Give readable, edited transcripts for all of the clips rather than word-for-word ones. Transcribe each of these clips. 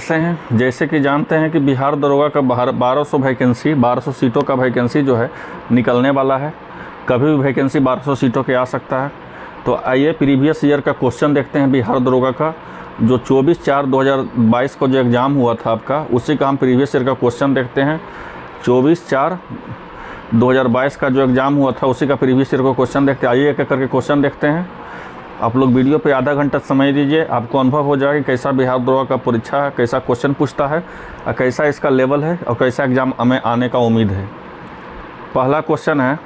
से हैं। जैसे कि जानते हैं कि बिहार दरोगा का 1200 सीटों का वैकेंसी जो है निकलने वाला है। कभी भी वैकेंसी 1200 सीटों के आ सकता है। तो आइए प्रीवियस ईयर का क्वेश्चन देखते हैं बिहार दरोगा का, जो 24/4/2022 को जो एग्ज़ाम हुआ था आपका, उसी का हम प्रीवियस ईयर का क्वेश्चन देखते हैं। 24/4/2022 का जो एग्ज़ाम हुआ था उसी का प्रीवियस ईयर को क्वेश्चन देखते हैं। आइए एक एक करके क्वेश्चन देखते हैं। आप लोग वीडियो पे आधा घंटा समय दीजिए, आपको अनुभव हो जाएगा कि कैसा बिहार दरोगा का परीक्षा है, कैसा क्वेश्चन पूछता है और कैसा इसका लेवल है और कैसा एग्ज़ाम हमें आने का उम्मीद है। पहला क्वेश्चन है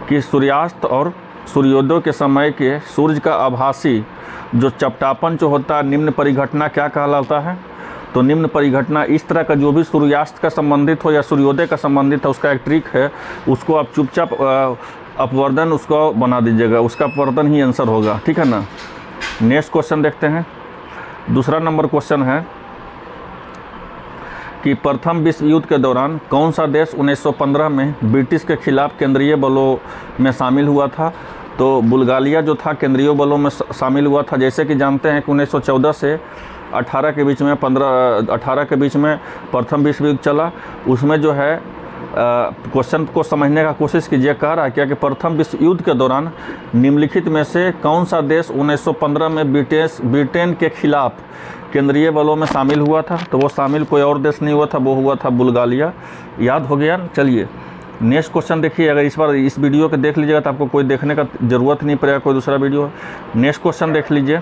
कि सूर्यास्त और सूर्योदय के समय के सूर्य का आभासी जो चपटापन जो होता है, निम्न परिघटना क्या कहलाता है? तो निम्न परिघटना इस तरह का जो भी सूर्यास्त का संबंधित हो या सूर्योदय का संबंधित है, उसका एक ट्रिक है, उसको आप चुपचाप अपवर्तन उसको बना दीजिएगा, उसका अपवर्तन ही आंसर होगा, ठीक है ना। नेक्स्ट क्वेश्चन देखते हैं। दूसरा नंबर क्वेश्चन है कि प्रथम विश्व युद्ध के दौरान कौन सा देश 1915 में ब्रिटिश के खिलाफ केंद्रीय बलों में शामिल हुआ था? तो बुल्गारिया जो था केंद्रीय बलों में शामिल हुआ था। जैसे कि जानते हैं कि 1914 से 18 के बीच में 18 के बीच में प्रथम विश्व युद्ध चला। उसमें जो है क्वेश्चन को समझने का कोशिश कीजिए। कह रहा है क्या कि प्रथम विश्व युद्ध के दौरान निम्नलिखित में से कौन सा देश 1915 में ब्रिटेन के खिलाफ केंद्रीय बलों में शामिल हुआ था? तो वो शामिल कोई और देश नहीं हुआ था, वो हुआ था बुल्गारिया। याद हो गया? चलिए नेक्स्ट क्वेश्चन देखिए। अगर इस बार इस वीडियो को देख लीजिएगा तो आपको कोई देखने का ज़रूरत नहीं पड़ेगा, कोई दूसरा वीडियो। नेक्स्ट क्वेश्चन देख लीजिए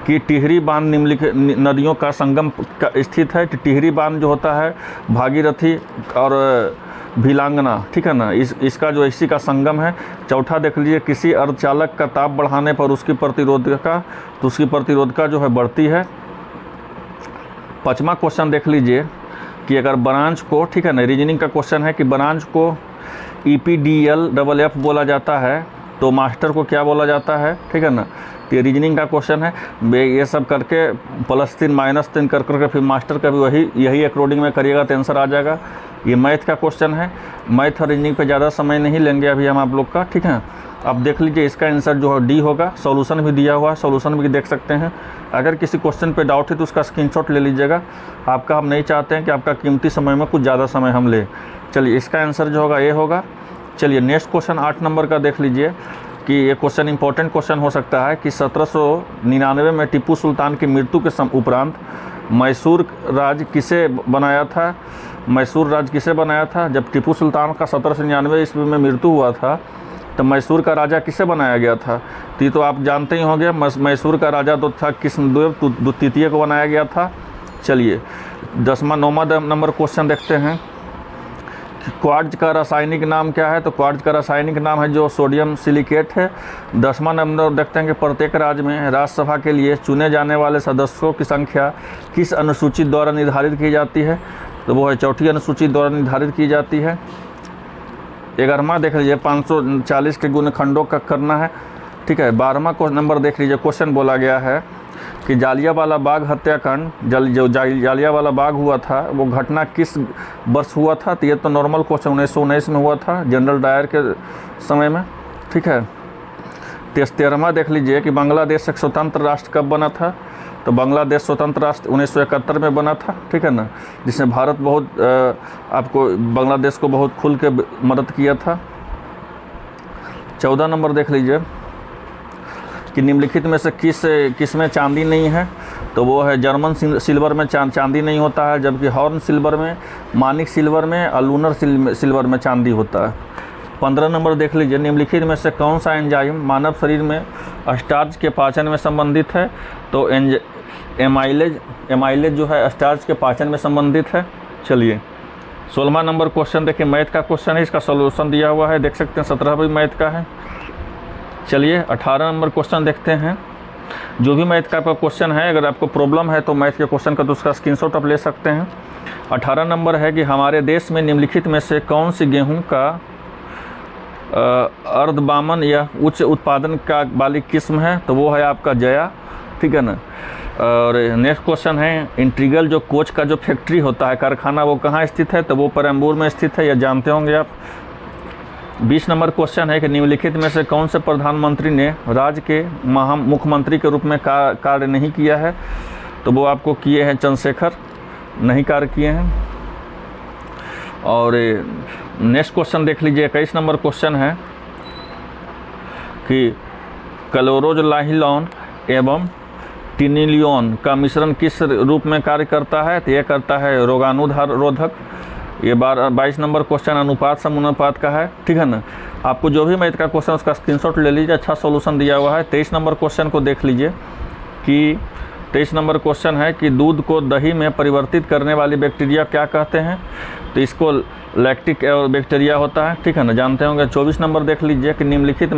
कि टिहरी बांध निम्नलिखित नदियों का संगम का स्थित है। टिहरी बांध जो होता है भागीरथी और भिलांगना, ठीक है ना, इसका जो इसी का संगम है। चौथा देख लीजिए, किसी अर्धचालक का ताप बढ़ाने पर उसकी प्रतिरोधकता जो है बढ़ती है। पाँचवा क्वेश्चन देख लीजिए कि अगर ब्रांच को, ठीक है ना, रीजनिंग का क्वेश्चन है कि ब्रांच को EPDLFF बोला जाता है तो मास्टर को क्या बोला जाता है, ठीक है ना। तो ये रीजनिंग का क्वेश्चन है। ये सब करके +3 -3 कर करके फिर मास्टर का भी यही अकॉर्डिंग में करिएगा तो आंसर आ जाएगा। ये मैथ का क्वेश्चन है। मैथ और रीजनिंग पे ज़्यादा समय नहीं लेंगे अभी हम आप लोग का, ठीक है। अब देख लीजिए इसका आंसर जो है डी होगा। सॉल्यूशन भी दिया हुआ है, सॉल्यूशन भी देख सकते हैं। अगर किसी क्वेश्चन पे डाउट है तो उसका स्क्रीनशॉट ले लीजिएगा। आपका हम नहीं चाहते हैं कि आपका कीमती समय में कुछ ज़्यादा समय हम ले। चलिए इसका आंसर जो होगा ए होगा। चलिए नेक्स्ट क्वेश्चन 8 नंबर का देख लीजिए कि ये क्वेश्चन इंपॉर्टेंट क्वेश्चन हो सकता है कि 1799 में टीपू सुल्तान की मृत्यु के उपरांत मैसूर राज किसे बनाया था? मैसूर राज किसे बनाया था? जब टीपू सुल्तान का 1799 ईस्वी में मृत्यु हुआ था तो मैसूर का राजा किसे बनाया गया था? तो ये तो आप जानते ही होंगे, मैसूर का राजा तो था कृष्णदेव द्वितीय को बनाया गया था। चलिए 9वां नंबर क्वेश्चन देखते हैं। क्वार्ट्ज का रासायनिक नाम क्या है? तो क्वार्ट्ज का रासायनिक नाम है जो सोडियम सिलिकेट है। 10वां नंबर देखते हैं कि प्रत्येक राज्य में राज्यसभा के लिए चुने जाने वाले सदस्यों की संख्या किस अनुसूची द्वारा निर्धारित की जाती है? तो वो है चौथी अनुसूची द्वारा निर्धारित की जाती है। 11वां देख लीजिए, 540 के गुणखंडों का करना है, ठीक है। 12वां नंबर देख लीजिए, क्वेश्चन बोला गया है कि जालियांवाला बाग हत्याकांड, जो जालियांवाला बाग हुआ था वो घटना किस वर्ष हुआ था? तो ये तो नॉर्मल क्वेश्चन 1919 में हुआ था, जनरल डायर के समय में, ठीक है। 13वां देख लीजिए कि बांग्लादेश एक स्वतंत्र राष्ट्र कब बना था? तो बांग्लादेश स्वतंत्र राष्ट्र 1971 में बना था, ठीक है ना, जिसमें भारत बहुत आपको बांग्लादेश को बहुत खुल के मदद किया था। 14 नंबर देख लीजिए कि निम्नलिखित में से किस में चांदी नहीं है? तो वो है जर्मन सिल्वर में चांदी नहीं होता है, जबकि हॉर्न सिल्वर में, मानिक सिल्वर में और लूनर सिल्वर में चांदी होता है। 15 नंबर देख लीजिए, निम्नलिखित में से कौन सा एंजाइम मानव शरीर में स्टार्च के पाचन में संबंधित है? तो एमाइलेज जो है स्टार्च के पाचन में संबंधित है। चलिए 16वां नंबर क्वेश्चन देखिए, मैथ का क्वेश्चन है, इसका सॉल्यूशन दिया हुआ है, देख सकते हैं। 17 भी मैथ का है। चलिए 18 नंबर क्वेश्चन देखते हैं। जो भी मैथ का क्वेश्चन है, अगर आपको प्रॉब्लम है तो मैथ के क्वेश्चन का तो उसका स्क्रीनशॉट आप ले सकते हैं। 18 नंबर है कि हमारे देश में निम्नलिखित में से कौन सी गेहूं का अर्धबामन या उच्च उत्पादन का वाली किस्म है? तो वो है आपका जया, ठीक है ना। और नेक्स्ट क्वेश्चन है, इंटीग्रल जो कोच का जो फैक्ट्री होता है, कारखाना, वो कहाँ स्थित है? तो वो परम्बूर में स्थित है, यह जानते होंगे आप। 20 नंबर क्वेश्चन है कि निम्नलिखित में से कौन से प्रधानमंत्री ने राज्य के मुख्यमंत्री के रूप में कार्य नहीं किया है? तो वो आपको किए हैं चंद्रशेखर, नहीं कार्य किए हैं। और नेक्स्ट क्वेश्चन देख लीजिए, 21 नंबर क्वेश्चन है कि क्लोरोजोलाइलॉन एवं टिनिलियन का मिश्रण किस रूप में कार्य करता है? तो ये करता है रोगाणुरोधक। ये 22 नंबर क्वेश्चन अनुपात समानुपात का है, ठीक है ना। आपको जो भी मैथ का क्वेश्चन उसका स्क्रीनशॉट ले लीजिए, अच्छा सॉल्यूशन दिया हुआ है। 23 नंबर क्वेश्चन को देख लीजिए कि 23 नंबर क्वेश्चन है कि दूध को दही में परिवर्तित करने वाली बैक्टीरिया क्या कहते हैं? तो इसको लैक्टिक बैक्टीरिया होता है, ठीक है ना, जानते होंगे। 24 नंबर देख लीजिए कि निम्नलिखित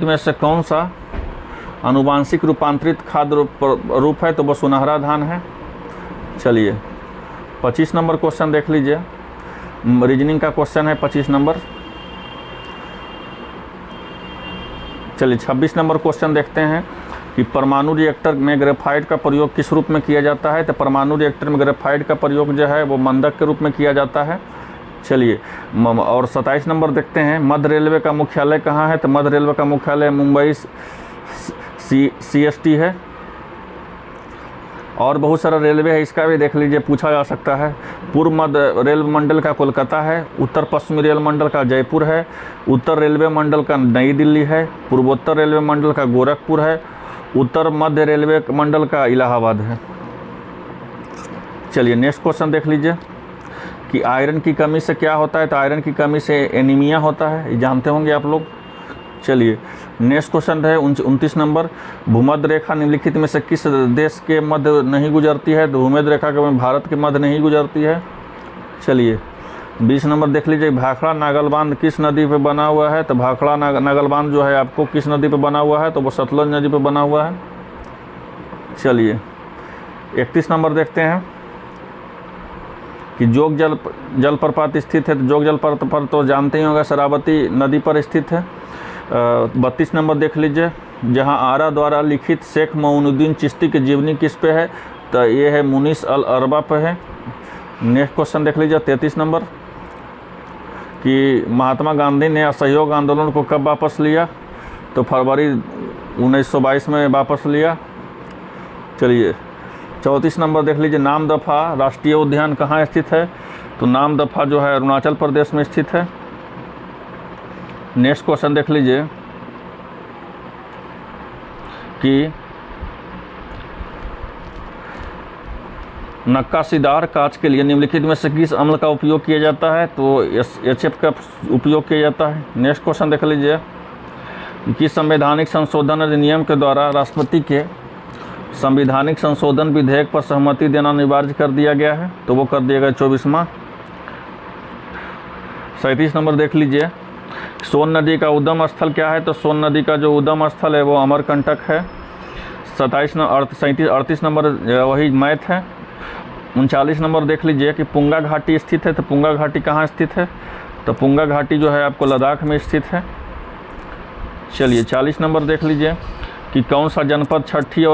में से कौन सा आनुवांशिक रूपांतरित खाद्य रूप है? तो वो सुनहरा धान है। चलिए 25 नंबर क्वेश्चन देख लीजिए, रीजनिंग का क्वेश्चन है 25 नंबर। चलिए 26 नंबर क्वेश्चन देखते हैं कि परमाणु रिएक्टर में ग्रेफाइट का प्रयोग किस रूप में किया जाता है? तो परमाणु रिएक्टर में ग्रेफाइट का प्रयोग जो है वो मंदक के रूप में किया जाता है। चलिए और 27 नंबर देखते हैं, मध्य रेलवे का मुख्यालय कहाँ है? तो मध्य रेलवे का मुख्यालय मुंबई CST है। और बहुत सारा रेलवे है, इसका भी देख लीजिए, पूछा जा सकता है। पूर्व मध्य रेल मंडल का कोलकाता है, उत्तर पश्चिमी रेल मंडल का जयपुर है, उत्तर रेलवे मंडल का नई दिल्ली है, पूर्वोत्तर रेलवे मंडल का गोरखपुर है, उत्तर मध्य रेलवे मंडल का इलाहाबाद है। चलिए नेक्स्ट क्वेश्चन देख लीजिए कि आयरन की कमी से क्या होता है? तो आयरन की कमी से एनीमिया होता है, ये जानते होंगे आप लोग। चलिए नेक्स्ट क्वेश्चन है 29 नंबर, भूमध्य रेखा निम्नलिखित में से किस देश के मध्य नहीं गुजरती है? तो भूमध्य रेखा के भारत के मध्य नहीं गुजरती है। चलिए 20 नंबर देख लीजिए, भाखड़ा नागल बांध किस नदी पे बना हुआ है? तो भाखड़ा नागल बांध जो है आपको किस नदी पे बना हुआ है? तो वो सतलज नदी पे बना हुआ है। चलिए 31 नंबर देखते हैं कि जोग जलप्रपात स्थित है। तो जोग जलप्रपात तो जानते ही होंगे, शरावती नदी पर स्थित है। 32 नंबर देख लीजिए, जहां आरा द्वारा लिखित शेख मोइनुद्दीन चिश्ती की जीवनी किस पे है? तो ये है मुनीस अल अरबा पे है। नेक्स्ट क्वेश्चन देख लीजिए 33 नंबर कि महात्मा गांधी ने असहयोग आंदोलन को कब वापस लिया? तो फरवरी 1922 में वापस लिया। चलिए 34 नंबर देख लीजिए, नामदफा राष्ट्रीय उद्यान कहाँ स्थित है? तो नामदफा जो है अरुणाचल प्रदेश में स्थित है। नेक्स्ट क्वेश्चन देख लीजिए कि नक्काशीदार कांच के लिए निम्नलिखित में से किस अम्ल का उपयोग किया जाता है? तो HF का उपयोग किया जाता है। नेक्स्ट क्वेश्चन देख लीजिए कि संवैधानिक संशोधन अधिनियम के द्वारा राष्ट्रपति के संवैधानिक संशोधन विधेयक पर सहमति देना अनिवार्य कर दिया गया है। तो वो कर दिया गया 24वां। 37 नंबर देख लीजिए, सोन नदी का उद्गम स्थल क्या है? तो सोन नदी का जो उद्गम स्थल है वो अमरकंटक है। 38 नंबर वही मैथ है। 39 नंबर देख लीजिए कि पुंगा घाटी स्थित है। तो पुंगा घाटी कहाँ स्थित है? तो पुंगा घाटी जो है आपको लद्दाख में स्थित है। चलिए 40 नंबर देख लीजिए कि कौन सा जनपद छठी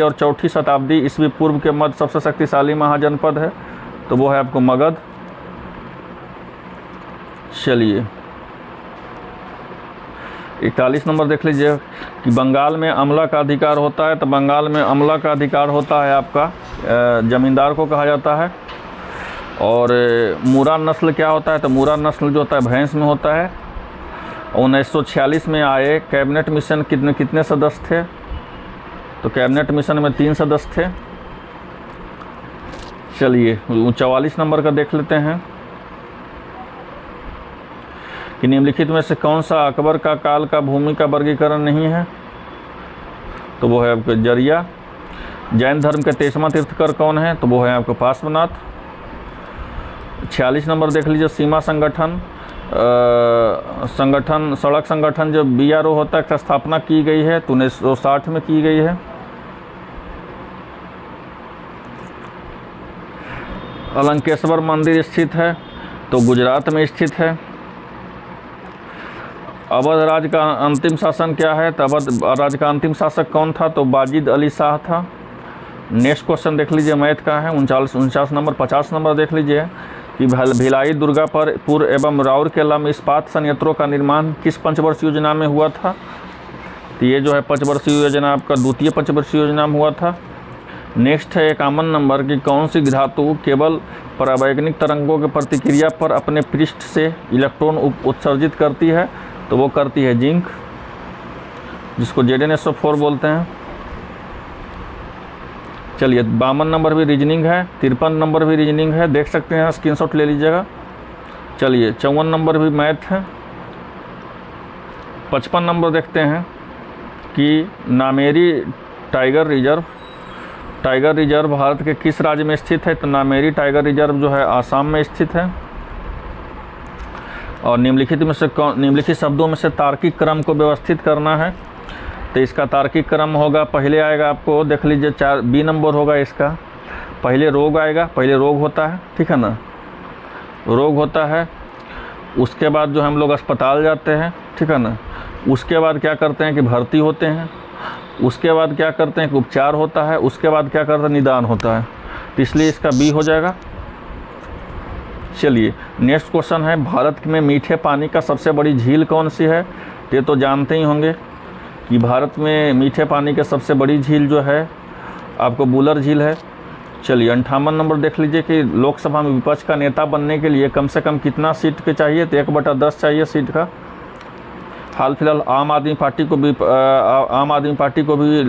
और चौथी शताब्दी ईस्वी पूर्व के मध्य सबसे शक्तिशाली महाजनपद है? तो वो है आपको मगध। चलिए 41 नंबर देख लीजिए कि बंगाल में अमला का अधिकार होता है। तो बंगाल में अमला का अधिकार होता है आपका जमींदार को कहा जाता है। और मूरा नस्ल क्या होता है? तो मूरा नस्ल जो होता है भैंस में होता है। 1946 में आए कैबिनेट मिशन कितने सदस्य थे? तो कैबिनेट मिशन में 3 सदस्य थे। चलिए 44 नंबर का देख लेते हैं कि निम्नलिखित में से कौन सा अकबर का काल का भूमि का वर्गीकरण नहीं है? तो वो है आपका जरिया। जैन धर्म के 23वां तीर्थकर कौन है? तो वो है आपको पार्श्वनाथ। 46 नंबर देख लीजिए, सीमा संगठन सड़क संगठन जो BRO होता है, स्थापना की गई है तो 1960 में की गई है। अलंकेश्वर मंदिर स्थित है तो गुजरात में स्थित है। अवध राज का अंतिम शासन क्या है? तो अवध राज का अंतिम शासक कौन था? तो बाजिद अली शाह था। नेक्स्ट क्वेश्चन देख लीजिए मैथ का है 49 नंबर। 50 नंबर देख लीजिए कि भिलाई दुर्गापुर एवं राउरकेला में इस्पात संयंत्रों का निर्माण किस पंचवर्षीय योजना में हुआ था? तो ये जो है पंचवर्षीय योजना आपका द्वितीय पंचवर्षीय योजना में हुआ था। नेक्स्ट है एक कॉमन नंबर की कौन सी धातु केवल परावैज्ञानिक तरंगों के प्रतिक्रिया पर अपने पृष्ठ से इलेक्ट्रॉन उत्सर्जित करती है, तो वो करती है जिंक, जिसको ZnSO4 बोलते हैं। चलिए 52 नंबर भी रीजनिंग है, 53 नंबर भी रीजनिंग है, देख सकते हैं, स्क्रीनशॉट ले लीजिएगा। चलिए 54 नंबर भी मैथ है। 55 नंबर देखते हैं कि नामेरी टाइगर रिजर्व भारत के किस राज्य में स्थित है, तो नामेरी टाइगर रिजर्व जो है आसाम में स्थित है। और निम्नलिखित शब्दों में से तार्किक क्रम को व्यवस्थित करना है, तो इसका तार्किक क्रम होगा, पहले आएगा आपको देख लीजिए 4 बी नंबर होगा इसका, पहले रोग आएगा, पहले रोग होता है, ठीक है ना, रोग होता है, उसके बाद जो हम लोग अस्पताल जाते हैं, ठीक है ना, उसके बाद क्या करते हैं कि भर्ती होते हैं, उसके बाद क्या करते हैं कि उपचार होता है, उसके बाद क्या करते हैं निदान होता है, तो इसलिए इसका बी हो जाएगा। चलिए नेक्स्ट क्वेश्चन है, भारत में मीठे पानी का सबसे बड़ी झील कौन सी है, ये तो जानते ही होंगे कि भारत में मीठे पानी की सबसे बड़ी झील जो है आपको बुलर झील है। चलिए 58 नंबर देख लीजिए कि लोकसभा में विपक्ष का नेता बनने के लिए कम से कम कितना सीट के चाहिए, तो 1/10 चाहिए सीट का। हाल फिलहाल आम आदमी पार्टी को भी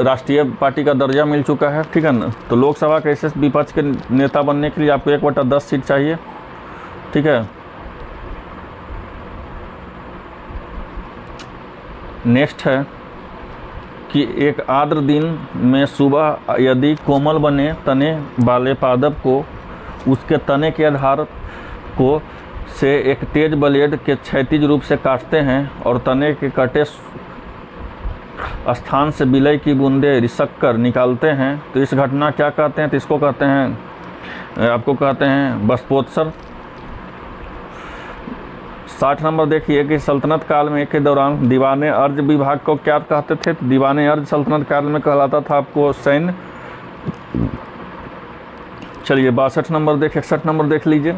राष्ट्रीय पार्टी का दर्जा मिल चुका है, ठीक है ना, तो लोकसभा के ऐसे विपक्ष के नेता बनने के लिए आपको 1/10 सीट चाहिए, ठीक है। नेक्स्ट है कि एक आर्द्र दिन में सुबह यदि कोमल बने तने वाले पादप को उसके तने के आधार को से एक तेज ब्लेड के क्षैतिज रूप से काटते हैं और तने के कटे स्थान से विलय की बूंदें रिसक कर निकालते हैं, तो इस घटना क्या कहते हैं, तो इसको कहते हैं, आपको कहते हैं बस्पोत्सर। 60 नंबर देखिए कि सल्तनत काल में के दौरान दीवाने अर्ज विभाग को क्या कहते थे, तो दीवाने अर्ज सल्तनत काल में कहलाता था आपको सैन्य। चलिए 62 नंबर 61 नंबर देख लीजिए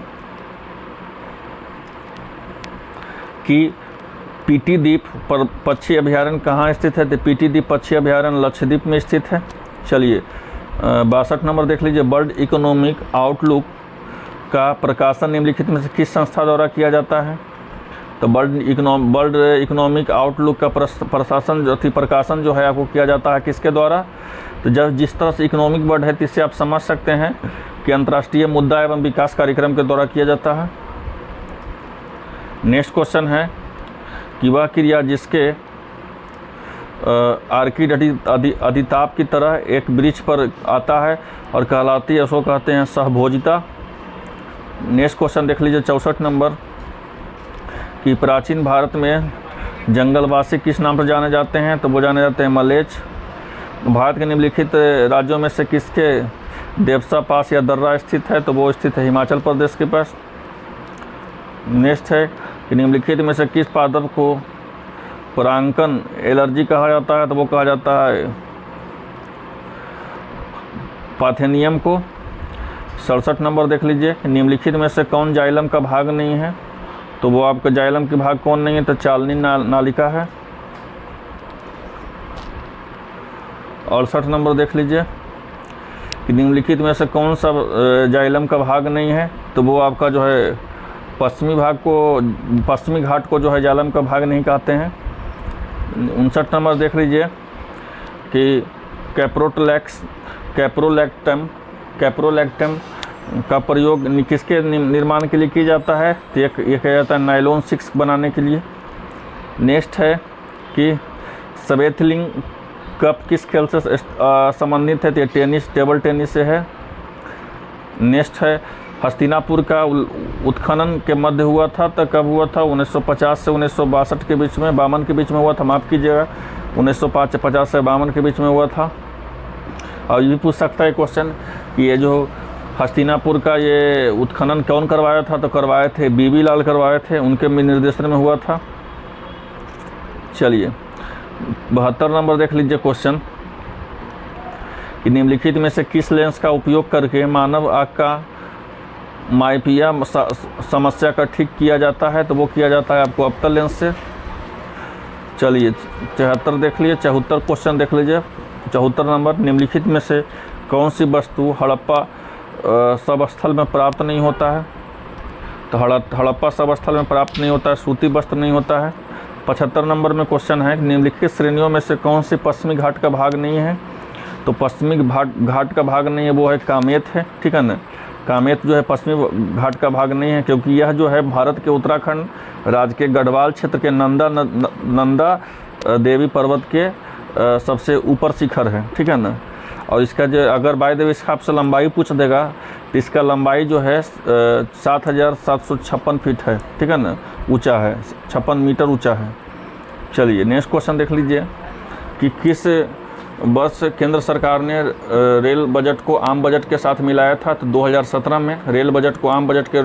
कि पीटी द्वीप पर पक्षी अभयारण्य कहाँ स्थित है, तो पीटी द्वीप पक्षी अभयारण्य लक्षद्वीप में स्थित है। चलिए 62 नंबर देख लीजिए, वर्ल्ड इकोनॉमिक आउटलुक का प्रकाशन निम्नलिखित में से किस संस्था द्वारा किया जाता है, तो वर्ल्ड इकोनॉमिक आउटलुक का प्रकाशन जो है आपको किया जाता है किसके द्वारा, तो जब जिस तरह से इकोनॉमिक वर्ड है इससे आप समझ सकते हैं कि अंतर्राष्ट्रीय मुद्दा एवं विकास कार्यक्रम के द्वारा किया जाता है। नेक्स्ट क्वेश्चन है कि वह क्रिया जिसके आर्किड अधिताप की तरह एक वृक्ष पर आता है और कहलाती है, उसको कहते हैं सहभोजिता। नेक्स्ट क्वेश्चन देख लीजिए 64 नंबर कि प्राचीन भारत में जंगलवासी किस नाम से जाने जाते हैं, तो वो जाने जाते हैं मलेच। भारत के निम्नलिखित राज्यों में से किसके देवसा पास या दर्रा स्थित है, तो वो स्थित है हिमाचल प्रदेश के पास। नेक्स्ट है कि निम्नलिखित में से किस पादप को परांकन एलर्जी कहा जाता है, तो वो कहा जाता है पाथेनियम को। 67 नंबर देख लीजिए, निम्नलिखित में से कौन जाइलम का भाग नहीं है, तो वो आपका जाइलम के भाग कौन नहीं है, तो चालनी नालिका है। 68 नंबर देख लीजिए कि निम्नलिखित में से कौन सा जाइलम का भाग नहीं है, तो वो आपका जो है पश्चिमी घाट को जो है जाइलम का भाग नहीं कहते हैं। 59 नंबर देख लीजिए कि कैप्रोलैक्टम का प्रयोग किसके निर्माण के लिए किया जाता है, तो ये कहा जाता है नायलॉन 6 बनाने के लिए। नेक्स्ट है कि सवेथलिंग कप किस खेल से संबंधित है, तो ये टेबल टेनिस से है। नेक्स्ट है हस्तिनापुर का उत्खनन के मध्य हुआ था, तो कब हुआ था, 1950 से 1962 के बीच में, 52 के बीच में हुआ था, माफ़ कीजिएगा 1950 से 52 के बीच में हुआ था। और ये भी पूछ सकता है क्वेश्चन कि ये जो हस्तिनापुर का ये उत्खनन कौन करवाया था, तो करवाए थे बीबी लाल करवाए थे, उनके निर्देशन में हुआ था। चलिए 72 नंबर देख लीजिए क्वेश्चन कि निम्नलिखित में से किस लेंस का उपयोग करके मानव आँख का माइपिया समस्या का ठीक किया जाता है, तो वो किया जाता है आपको अवतल लेंस से। चलिए 74 देख लीजिए, 74 क्वेश्चन देख लीजिए। 74 नंबर, निम्नलिखित में से कौन सी वस्तु हड़प्पा सबस्थल में प्राप्त नहीं होता है? तो हड़प्पा सबस्थल में प्राप्त नहीं होता है, सूती वस्त्र नहीं होता है। 75 नंबर में क्वेश्चन है, निम्नलिखित श्रेणियों में से कौन सी पश्चिमी घाट का भाग नहीं है? तो पश्चिमी घाट का भाग नहीं है, वो है कामेत है, ठीक है ना। कामेत जो है पश्चिमी घाट का भाग नहीं है, क्योंकि यह जो है भारत के उत्तराखंड राज्य के गढ़वाल क्षेत्र के नंदा देवी पर्वत के सबसे ऊपर शिखर है, ठीक है ना। और इसका जो अगर बाय द वे इसका आपसे लंबाई पूछ देगा तो इसका लंबाई जो है 7,756 फीट है, ठीक है ना, ऊंचा है, 56 मीटर ऊंचा है। चलिए नेक्स्ट क्वेश्चन देख लीजिए कि किस वर्ष केंद्र सरकार ने रेल बजट को आम बजट के साथ मिलाया था? तो 2017 में रेल बजट को आम बजट के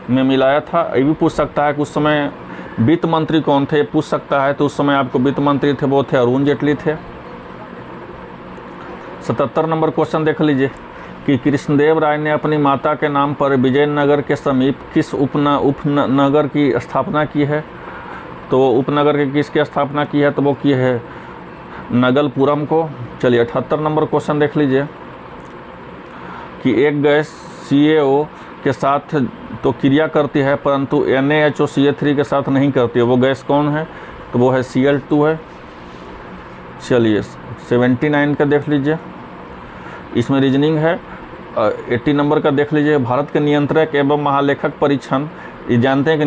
में मिलाया था। ये भी पूछ सकता है कि उस समय वित्त मंत्री कौन थे, पूछ सकता है। तो उस समय आपको वित्त मंत्री थे, वो थे अरुण जेटली थे। 77 नंबर क्वेश्चन देख लीजिए कि कृष्णदेव राय ने अपनी माता के नाम पर विजयनगर के समीप किस उपनगर की स्थापना की है? तो उपनगर के किसकी स्थापना की है? तो वो की है नगलपुरम को। चलिए 78 नंबर क्वेश्चन देख लीजिए कि एक गैस CaO के साथ तो क्रिया करती है परंतु NaHOCl3 के साथ नहीं करती है, वो गैस कौन है? तो वो है Cl2 है। चलिए 79 का देख लीजिए, इसमें रीजनिंग है। 80 नंबर का देख लीजिए, भारत के नियंत्रक एवं महालेखक परीक्षण, ये जानते हैं कि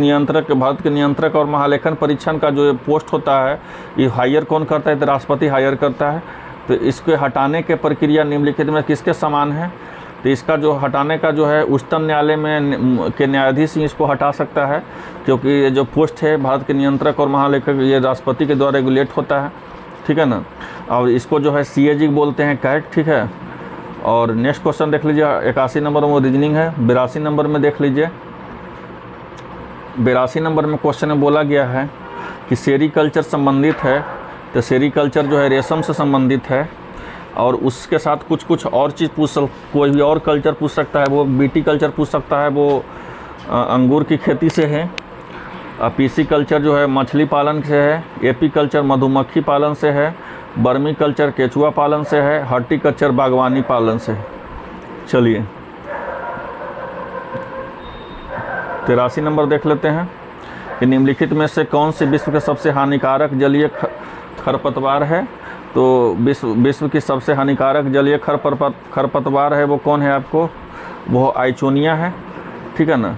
भारत के नियंत्रक और महालेखन परीक्षण का जो पोस्ट होता है ये हायर कौन करता है? तो राष्ट्रपति हायर करता है। तो इसके हटाने के प्रक्रिया निम्नलिखित में किसके समान है? तो इसका जो हटाने का जो है उच्चतम न्यायालय में के न्यायाधीश ही इसको हटा सकता है, क्योंकि ये जो पोस्ट है भारत के नियंत्रक और महालेखक ये राष्ट्रपति के द्वारा रेगुलेट होता है, ठीक है ना। और इसको जो है CAG बोलते हैं, करेक्ट, ठीक है। और नेक्स्ट क्वेश्चन देख लीजिए 81 नंबर में रीजनिंग है। 82 नंबर में देख लीजिए, 82 नंबर में क्वेश्चन में बोला गया है कि सेरीकल्चर संबंधित है। तो सेरीकल्चर जो है रेशम से संबंधित है, और उसके साथ कुछ और चीज़ कोई भी और कल्चर पूछ सकता है। वो बीटी कल्चर पूछ सकता है, वो अंगूर की खेती से है। PC कल्चर जो है मछली पालन से है। AP कल्चर मधुमक्खी पालन से है। बर्मी कल्चर केचुआ पालन से है। हॉर्टिकल्चर बागवानी पालन से। चलिए 83 नंबर देख लेते हैं कि निम्नलिखित में से कौन सी विश्व के सबसे हानिकारक जलीय खरपतवार है? तो विश्व की सबसे हानिकारक जलीय खरपतवार है, वो कौन है आपको? वो आइचोनिया है, ठीक है ना।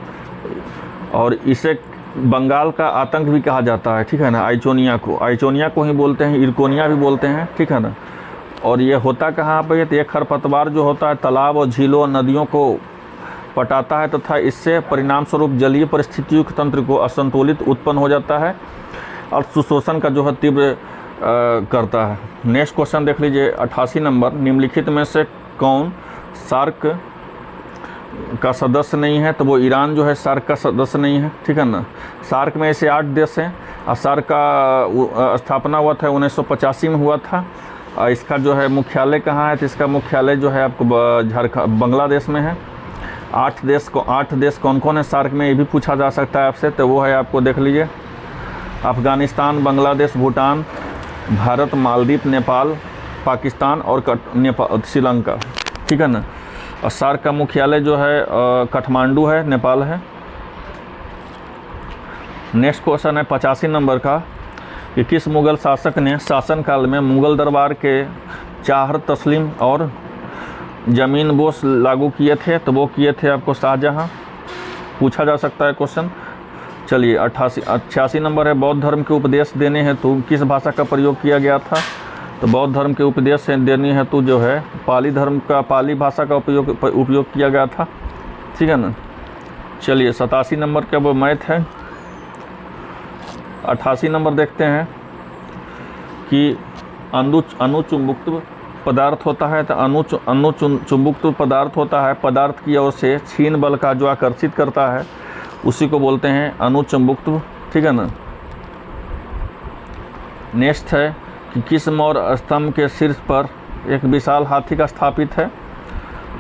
और इसे बंगाल का आतंक भी कहा जाता है, ठीक है ना। आइचोनिया को ही बोलते हैं, इरकोनिया भी बोलते हैं, ठीक है ना। और ये होता कहाँ पे? तो ये खरपतवार जो होता है तालाब और झीलों और नदियों को पटाता है तथा इससे परिणाम स्वरूप जलीय पारिस्थितिकी तंत्र को असंतुलित उत्पन्न हो जाता है और सुशोषण का जो है तीव्र करता है। नेक्स्ट क्वेश्चन देख लीजिए 88 नंबर, निम्नलिखित में से कौन सार्क का सदस्य नहीं है? तो वो ईरान जो है सार्क का सदस्य नहीं है, ठीक है ना। सार्क में ऐसे 8 देश हैं और सार्क का स्थापना हुआ था 1985 में हुआ था। इसका जो है मुख्यालय कहाँ है? तो इसका मुख्यालय जो है आपको बांग्लादेश में है। 8 देश कौन कौन है सार्क में, ये भी पूछा जा सकता है आपसे। तो वो है आपको देख लीजिए अफ़गानिस्तान, बांग्लादेश, भूटान, भारत, मालदीव, नेपाल, पाकिस्तान और श्रीलंका, ठीक है ना। और सार्क का मुख्यालय जो है काठमांडू है, नेपाल है। नेक्स्ट क्वेश्चन है 85 नंबर का कि किस मुग़ल शासक ने शासनकाल में मुग़ल दरबार के चाहर तस्लीम और ज़मीन बोस लागू किए थे? तो वो किए थे आपको शाहजहाँ। पूछा जा सकता है क्वेश्चन। चलिए 86 नंबर है बौद्ध धर्म के उपदेश देने हेतु किस भाषा का प्रयोग किया गया था? तो बौद्ध धर्म के उपदेश देने हेतु जो है पाली भाषा का उपयोग किया गया था, ठीक है ना। चलिए 87 नंबर का वो मैथ है। 88 नंबर देखते हैं कि अनुचुंबकत्व पदार्थ होता है। तो अनुचुंबकत्व पदार्थ होता है पदार्थ की ओर से छीन बल का जो आकर्षित करता है उसी को बोलते हैं अनुचुंबकत्व, ठीक है ना। नेक्स्ट है कि किस मौर्य स्तंभ के शीर्ष पर एक विशाल हाथी का स्थापित है?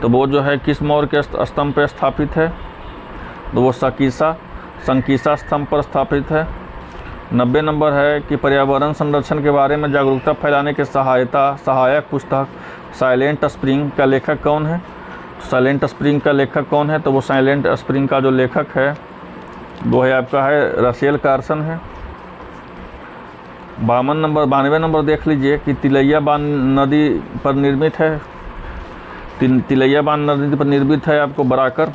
तो वो जो है किस मौर्य के स्तंभ पर स्थापित है? तो वो संकीसा स्तंभ पर स्थापित है। 90 नंबर है कि पर्यावरण संरक्षण के बारे में जागरूकता फैलाने के सहायक पुस्तक साइलेंट स्प्रिंग का लेखक कौन है? साइलेंट स्प्रिंग का लेखक कौन है? तो वो साइलेंट स्प्रिंग का जो लेखक है वो है आपका है रसेल कार्सन है। 92 नंबर देख लीजिए कि तिलैया बांध नदी पर निर्मित है। तिलैया बांध नदी पर निर्मित है आपको बराकर।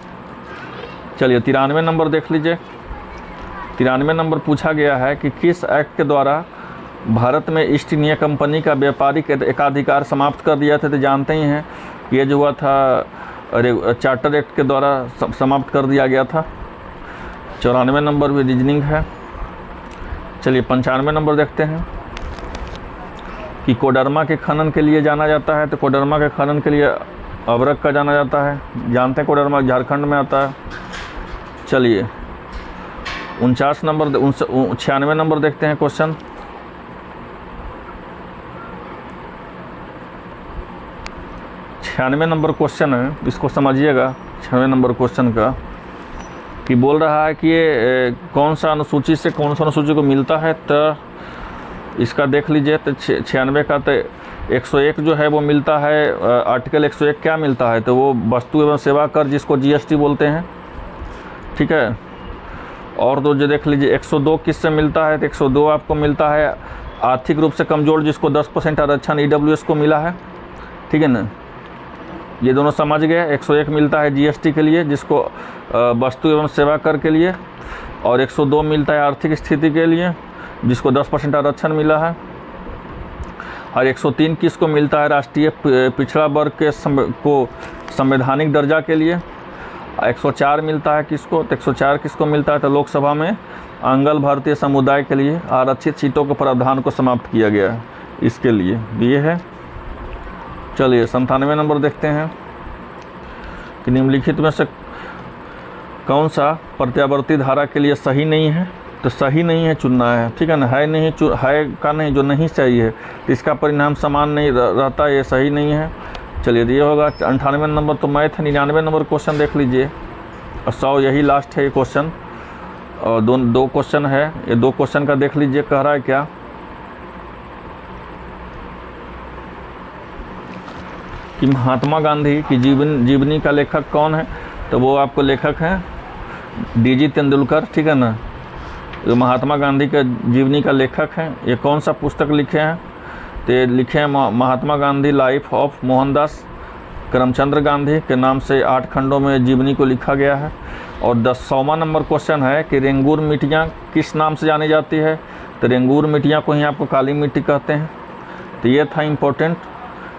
चलिए 93 नंबर देख लीजिए। 93 नंबर पूछा गया है कि किस एक्ट के द्वारा भारत में ईस्ट इंडिया कंपनी का व्यापारिक एकाधिकार समाप्त कर दिया था? तो जानते ही हैं ये जो हुआ था चार्टर एक्ट के द्वारा समाप्त कर दिया गया था। 94 नंबर भी रीजनिंग है। चलिए 95 नंबर देखते हैं कि कोडरमा के खनन के लिए जाना जाता है। तो कोडरमा के खनन के लिए अबरक का जाना जाता है। जानते हैं कोडरमा झारखंड में आता है। चलिए 96 नंबर देखते हैं क्वेश्चन। छियानवे नंबर क्वेश्चन है, इसको समझिएगा। 96 नंबर क्वेश्चन का कि बोल रहा है कि ये कौन सा अनुसूची से कौन सा अनुसूची को मिलता है? तो इसका देख लीजिए। तो 96 का तो 101 जो है वो मिलता है। आर्टिकल 101 क्या मिलता है? तो वो वस्तु एवं सेवा कर, जिसको GST बोलते हैं, ठीक है। और तो जो देख लीजिए 102 किससे मिलता है? तो 102 आपको मिलता है आर्थिक रूप से कमज़ोर, जिसको 10% आरक्षण EWS को मिला है, ठीक है ना। ये दोनों समझ गए। 101 मिलता है GST के लिए, जिसको वस्तु एवं सेवा कर के लिए, और 102 मिलता है आर्थिक स्थिति के लिए, जिसको 10% आरक्षण मिला है। और 103 किसको मिलता है? राष्ट्रीय पिछड़ा वर्ग के को संवैधानिक दर्जा के लिए। 104 मिलता है किसको? तो 104 किसको मिलता है? तो लोकसभा में अंगल भारतीय समुदाय के लिए आरक्षित सीटों के प्रावधान को समाप्त किया गया है, इसके लिए ये है। चलिए 97 नंबर देखते हैं कि निम्नलिखित में से कौन सा प्रत्यावर्ती धारा के लिए सही नहीं है? तो सही नहीं है चुनना है, ठीक है ना। है नहीं, है का नहीं, जो नहीं चाहिए तो इसका परिणाम समान नहीं रहता, ये सही नहीं है। चलिए ये होगा 98 नंबर। तो मैथ 99 नंबर क्वेश्चन देख लीजिए। और 100 यही लास्ट है ये क्वेश्चन। और दो क्वेश्चन है, ये 2 क्वेश्चन का देख लीजिए। कह रहा है क्या कि महात्मा गांधी की जीवनी का लेखक कौन है? तो वो आपको लेखक हैं DG तेंदुलकर, ठीक है ना। तो महात्मा गांधी के जीवनी का लेखक हैं। ये कौन सा पुस्तक लिखे हैं? तो ये लिखे हैं महात्मा गांधी लाइफ ऑफ मोहनदास करमचंद्र गांधी के नाम से 8 खंडों में जीवनी को लिखा गया है। और 100वां नंबर क्वेश्चन है कि रेंगूर मिट्टियाँ किस नाम से जानी जाती है? तो रेंगूर मिट्टियाँ को ही आपको काली मिट्टी कहते हैं। तो ये था इम्पोर्टेंट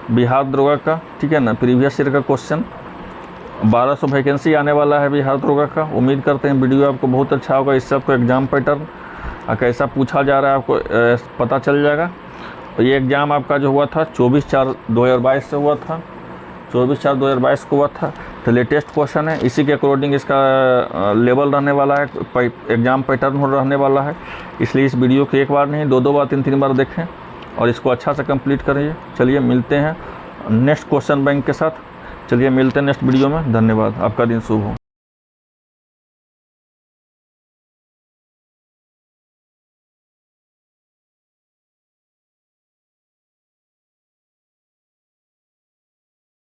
बिहार दरोगा का, ठीक है ना, प्रीवियस ईयर का क्वेश्चन। 1200 वैकेंसी आने वाला है बिहार दरोगा का। उम्मीद करते हैं वीडियो आपको बहुत अच्छा होगा। इससे आपको एग्ज़ाम पैटर्न कैसा पूछा जा रहा है आपको पता चल जाएगा। और ये एग्ज़ाम आपका जो हुआ था 24/4/2022 से हुआ था, 24/4/2022 को हुआ था। तो लेटेस्ट क्वेश्चन है, इसी के अकॉर्डिंग इसका लेवल रहने वाला है, एग्ज़ाम पैटर्न रहने वाला है। इसलिए इस वीडियो को एक बार नहीं 2 बार 3 बार देखें और इसको अच्छा से कंप्लीट करिए। चलिए मिलते हैं नेक्स्ट क्वेश्चन बैंक के साथ। चलिए मिलते हैं नेक्स्ट वीडियो में। धन्यवाद, आपका दिन शुभ हो।